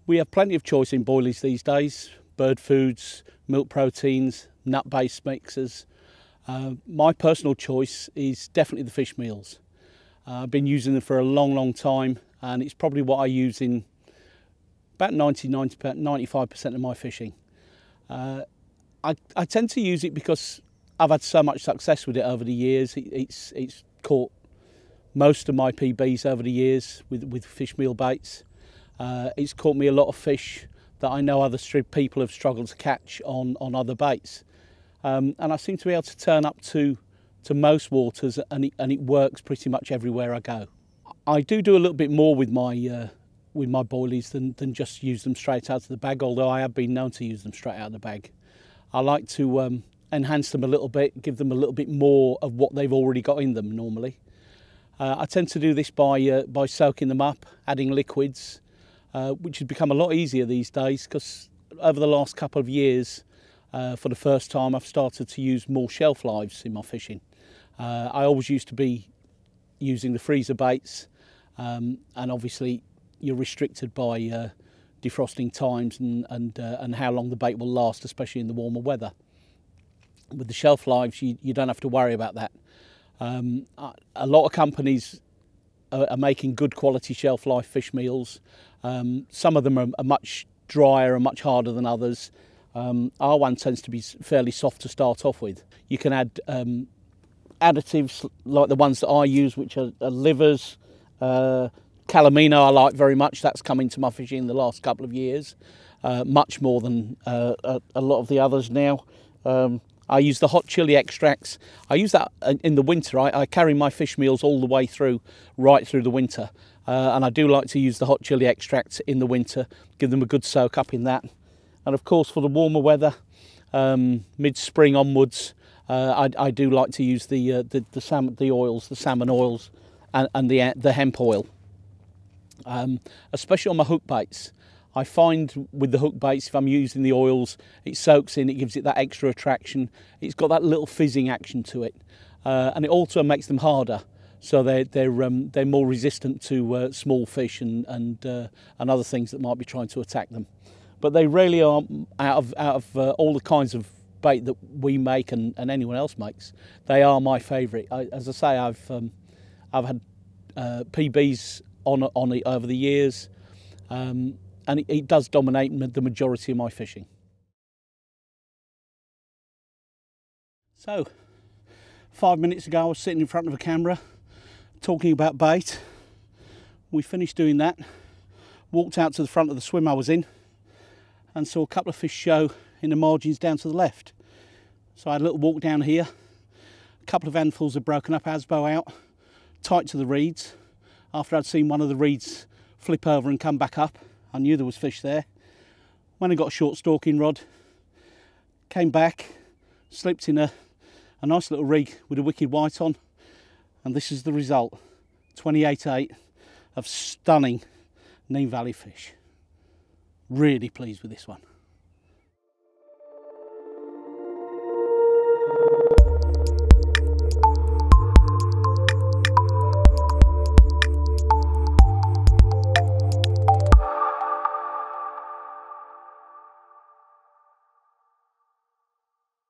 We have plenty of choice in boilies these days: bird foods, milk proteins, nut-based mixers. My personal choice is definitely the fish meals. I've been using them for a long time, and it's probably what I use in about 95% of my fishing. I tend to use it because I've had so much success with it over the years. It's caught most of my PBs over the years with fish meal baits. It's caught me a lot of fish that I know other people have struggled to catch on other baits. And I seem to be able to turn up to most waters, and it works pretty much everywhere I go. I do a little bit more with my boilies than just use them straight out of the bag, although I have been known to use them straight out of the bag. I like to enhance them a little bit, give them a little bit more of what they've already got in them normally. I tend to do this by soaking them up, adding liquids, which has become a lot easier these days because over the last couple of years, for the first time, I've started to use more shelf lives in my fishing. I always used to be using the freezer baits, and obviously you're restricted by defrosting times and how long the bait will last, especially in the warmer weather. With the shelf lives, you don't have to worry about that. A lot of companies are making good quality shelf life fish meals. Some of them are much drier and much harder than others. Our one tends to be fairly soft to start off with. You can add additives like the ones that I use, which are livers. Calamino I like very much. That's come into my fishing in the last couple of years, much more than a lot of the others now. I use the hot chili extracts. I use that in the winter. I carry my fish meals all the way through, right through the winter. And I do like to use the hot chili extracts in the winter, give them a good soak up in that. And of course, for the warmer weather, mid-spring onwards, I do like to use the oils, the salmon oils, and the hemp oil, especially on my hook baits. I find with the hook baits, if I'm using the oils, it soaks in, it gives it that extra attraction. It's got that little fizzing action to it, and it also makes them harder, so they're more resistant to small fish and other things that might be trying to attack them. But they really are, out of all the kinds of bait that we make and anyone else makes, they are my favourite. As I say, I've had PBs on it over the years. And it does dominate the majority of my fishing. So, 5 minutes ago I was sitting in front of a camera talking about bait. We finished doing that, walked out to the front of the swim I was in and saw a couple of fish show in the margins down to the left. So I had a little walk down here, a couple of handfuls of broken up asbo out, tight to the reeds. After I'd seen one of the reeds flip over and come back up, I knew there was fish there. Went and got a short stalking rod, came back, slipped in a nice little rig with a wicked white on, and this is the result. 28.8 of stunning Neem Valley fish. Really pleased with this one.